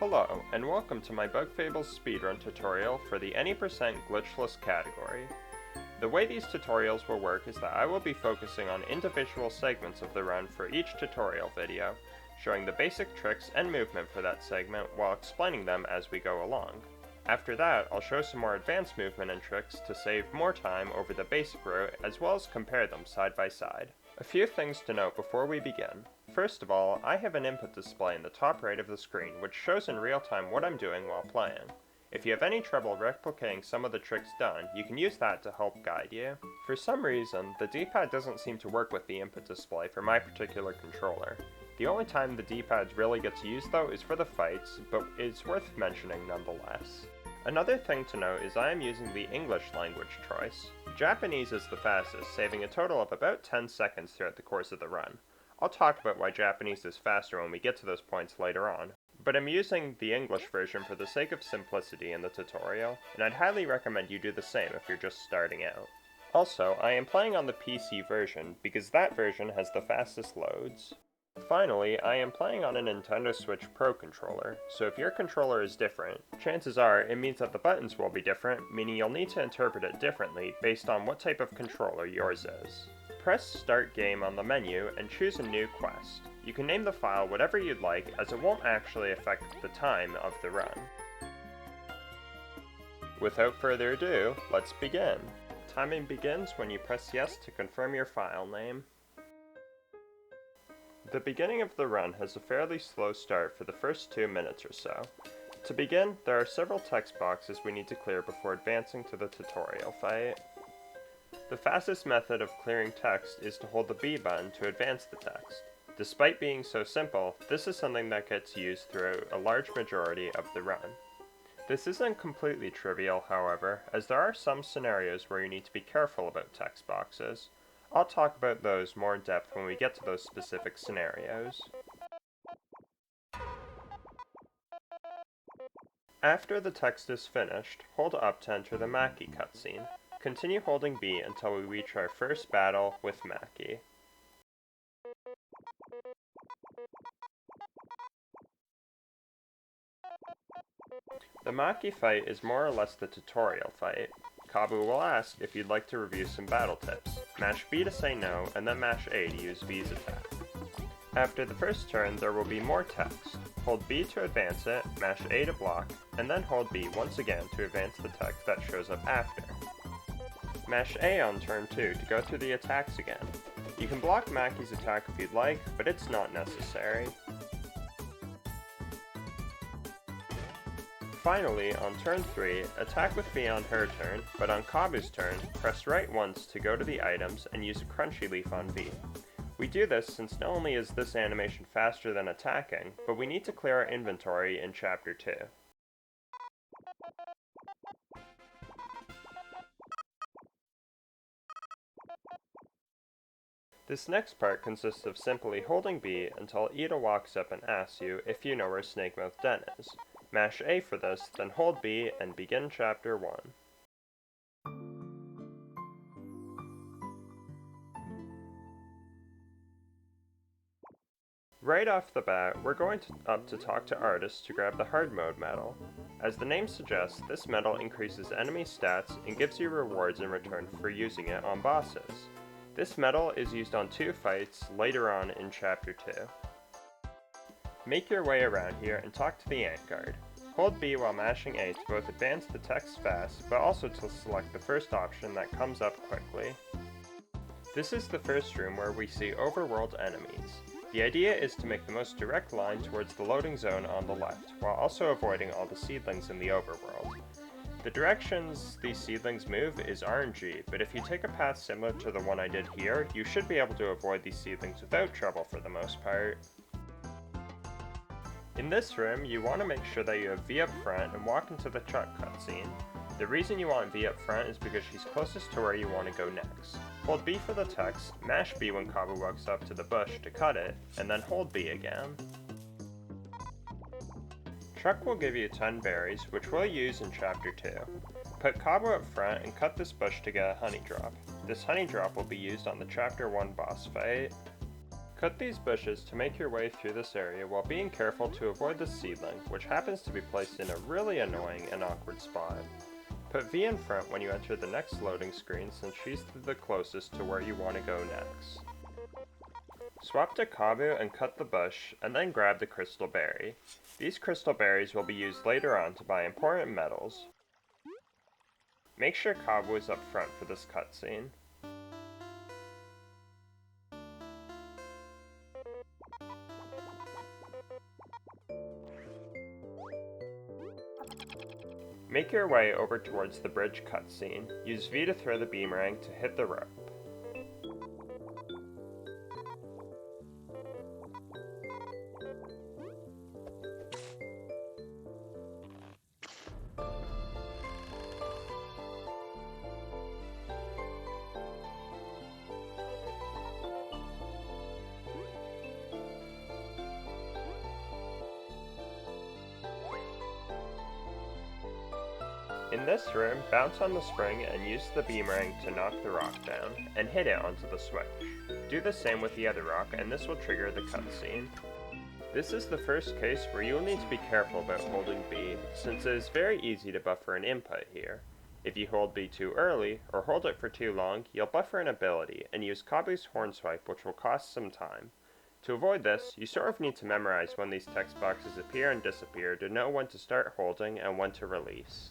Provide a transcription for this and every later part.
Hello, and welcome to my Bug Fables speedrun tutorial for the any% glitchless category. The way these tutorials will work is that I will be focusing on individual segments of the run for each tutorial video, showing the basic tricks and movement for that segment while explaining them as we go along. After that, I'll show some more advanced movement and tricks to save more time over the basic route as well as compare them side by side. A few things to note before we begin. First of all, I have an input display in the top right of the screen which shows in real time what I'm doing while playing. If you have any trouble replicating some of the tricks done, you can use that to help guide you. For some reason, the D-pad doesn't seem to work with the input display for my particular controller. The only time the D-pad really gets used though is for the fights, but it's worth mentioning nonetheless. Another thing to note is I am using the English language choice. Japanese is the fastest, saving a total of about 10 seconds throughout the course of the run. I'll talk about why Japanese is faster when we get to those points later on, but I'm using the English version for the sake of simplicity in the tutorial, and I'd highly recommend you do the same if you're just starting out. Also, I am playing on the PC version because that version has the fastest loads. Finally, I am playing on a Nintendo Switch Pro controller, so if your controller is different, chances are it means that the buttons will be different, meaning you'll need to interpret it differently based on what type of controller yours is. Press Start Game on the menu and choose a new quest. You can name the file whatever you'd like, as it won't actually affect the time of the run. Without further ado, let's begin. Timing begins when you press yes to confirm your file name. The beginning of the run has a fairly slow start for the first 2 minutes or so. To begin, there are several text boxes we need to clear before advancing to the tutorial fight. The fastest method of clearing text is to hold the B button to advance the text. Despite being so simple, this is something that gets used throughout a large majority of the run. This isn't completely trivial, however, as there are some scenarios where you need to be careful about text boxes. I'll talk about those more in depth when we get to those specific scenarios. After the text is finished, hold up to enter the Maki cutscene. Continue holding B until we reach our first battle with Maki. The Maki Fight is more or less the tutorial fight. Kabu will ask if you'd like to review some battle tips. Mash B to say no, and then mash A to use V's attack. After the first turn, there will be more text. Hold B to advance it, mash A to block, and then hold B once again to advance the text that shows up after. Mash A on turn 2 to go through the attacks again. You can block Maki's attack if you'd like, but it's not necessary. Finally, on turn 3, attack with B on her turn, but on Kabu's turn, press right once to go to the items and use a crunchy leaf on B. We do this since not only is this animation faster than attacking, but we need to clear our inventory in Chapter 2. This next part consists of simply holding B until Ida walks up and asks you if you know where Snakemouth Den is. Mash A for this, then hold B and begin Chapter 1. Right off the bat, we're going up to talk to Artist to grab the Hard Mode medal. As the name suggests, this medal increases enemy stats and gives you rewards in return for using it on bosses. This medal is used on 2 fights later on in Chapter 2. Make your way around here and talk to the Ant Guard. Hold B while mashing A to both advance the text fast, but also to select the first option that comes up quickly. This is the first room where we see overworld enemies. The idea is to make the most direct line towards the loading zone on the left, while also avoiding all the seedlings in the overworld. The directions these seedlings move is RNG, but if you take a path similar to the one I did here, you should be able to avoid these seedlings without trouble for the most part. In this room, you want to make sure that you have V up front and walk into the Chuck cutscene. The reason you want V up front is because she's closest to where you want to go next. Hold B for the text, mash B when Kabu walks up to the bush to cut it, and then hold B again. Chuck will give you 10 berries, which we'll use in Chapter 2. Put Kabu up front and cut this bush to get a honey drop. This honey drop will be used on the Chapter 1 boss fight. Cut these bushes to make your way through this area while being careful to avoid the seedling, which happens to be placed in a really annoying and awkward spot. Put V in front when you enter the next loading screen since she's the closest to where you want to go next. Swap to Kabu and cut the bush, and then grab the crystal berry. These crystal berries will be used later on to buy important metals. Make sure Kabu is up front for this cutscene. Make your way over towards the bridge cutscene. Use V to throw the beamerang to hit the rope. In this room, bounce on the spring and use the beamerang to knock the rock down, and hit it onto the switch. Do the same with the other rock, and this will trigger the cutscene. This is the first case where you will need to be careful about holding B, since it is very easy to buffer an input here. If you hold B too early, or hold it for too long, you'll buffer an ability, and use Kabu's horn swipe, which will cost some time. To avoid this, you sort of need to memorize when these text boxes appear and disappear to know when to start holding and when to release.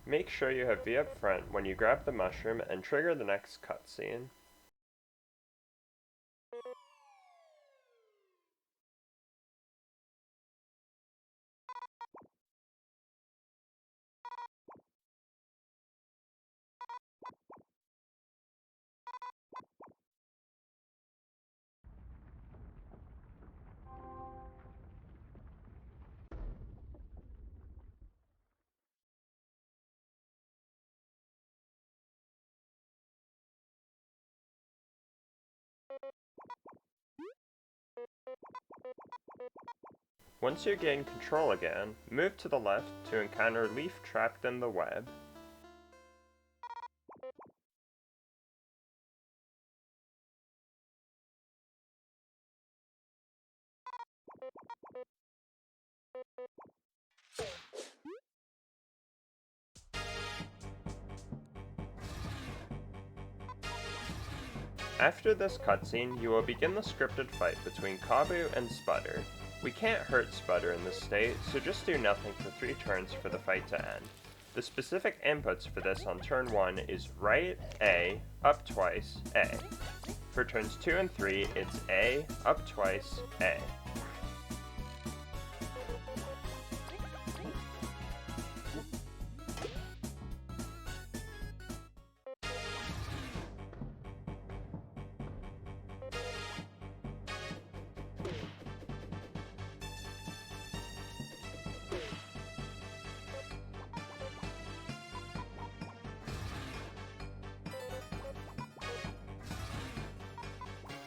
Make sure you have V up front when you grab the mushroom and trigger the next cutscene. Once you gain control again, move to the left to encounter Leif trapped in the web. After this cutscene, you will begin the scripted fight between Kabu and Sputter. We can't hurt Sputter in this state, so just do nothing for 3 turns for the fight to end. The specific inputs for this on turn 1 is right, A, up twice, A. For turns 2 and 3, it's A, up twice, A.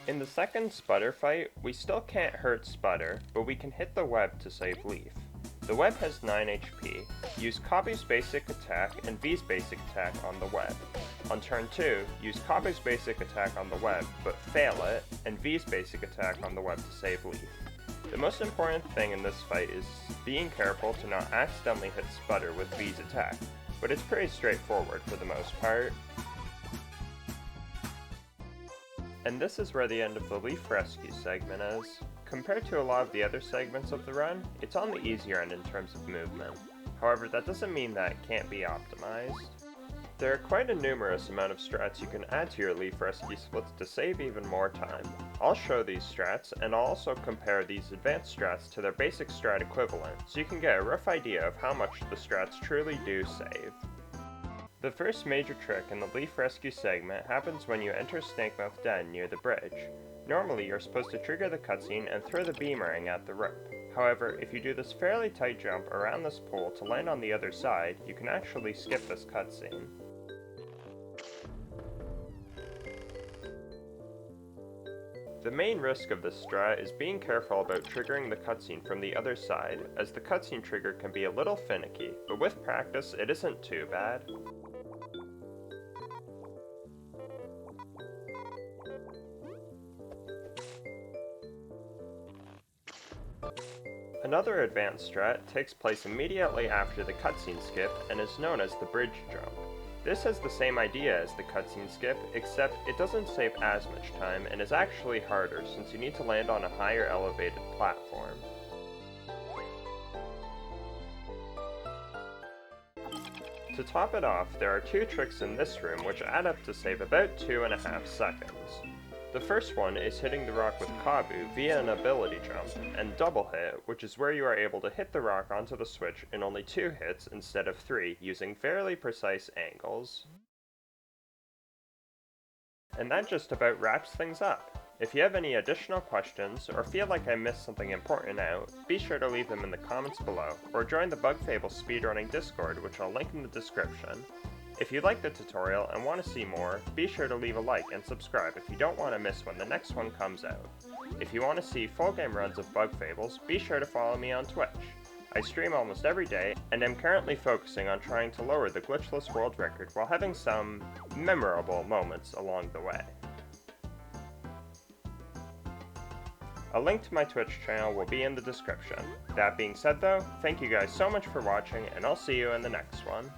In the second Sputter fight, we still can't hurt Sputter, but we can hit the web to save Leif. The web has 9 HP. Use Kabu's basic attack and V's basic attack on the web. On turn 2, use Kabu's basic attack on the web, but fail it, and V's basic attack on the web to save Leif. The most important thing in this fight is being careful to not accidentally hit Sputter with V's attack, but it's pretty straightforward for the most part. And this is where the end of the Leif Rescue segment is. Compared to a lot of the other segments of the run, it's on the easier end in terms of movement. However, that doesn't mean that it can't be optimized. There are quite a numerous amount of strats you can add to your Leif Rescue splits to save even more time. I'll show these strats, and I'll also compare these advanced strats to their basic strat equivalent, so you can get a rough idea of how much the strats truly do save. The first major trick in the Leif Rescue segment happens when you enter Snakemouth Den near the bridge. Normally you're supposed to trigger the cutscene and throw the beamerang at the rope. However, if you do this fairly tight jump around this pole to land on the other side, you can actually skip this cutscene. The main risk of this strat is being careful about triggering the cutscene from the other side, as the cutscene trigger can be a little finicky, but with practice it isn't too bad. Another advanced strat takes place immediately after the cutscene skip and is known as the bridge jump. This has the same idea as the cutscene skip, except it doesn't save as much time and is actually harder since you need to land on a higher elevated platform. To top it off, there are 2 tricks in this room which add up to save about 2.5 seconds. The first one is hitting the rock with Kabu via an ability jump, and double hit, which is where you are able to hit the rock onto the switch in only 2 hits instead of 3, using fairly precise angles. And that just about wraps things up. If you have any additional questions, or feel like I missed something important out, be sure to leave them in the comments below, or join the Bug Fables speedrunning Discord, which I'll link in the description. If you like the tutorial and want to see more, be sure to leave a like and subscribe if you don't want to miss when the next one comes out. If you want to see full game runs of Bug Fables, be sure to follow me on Twitch. I stream almost every day, and am currently focusing on trying to lower the Glitchless world record while having some memorable moments along the way. A link to my Twitch channel will be in the description. That being said though, thank you guys so much for watching, and I'll see you in the next one.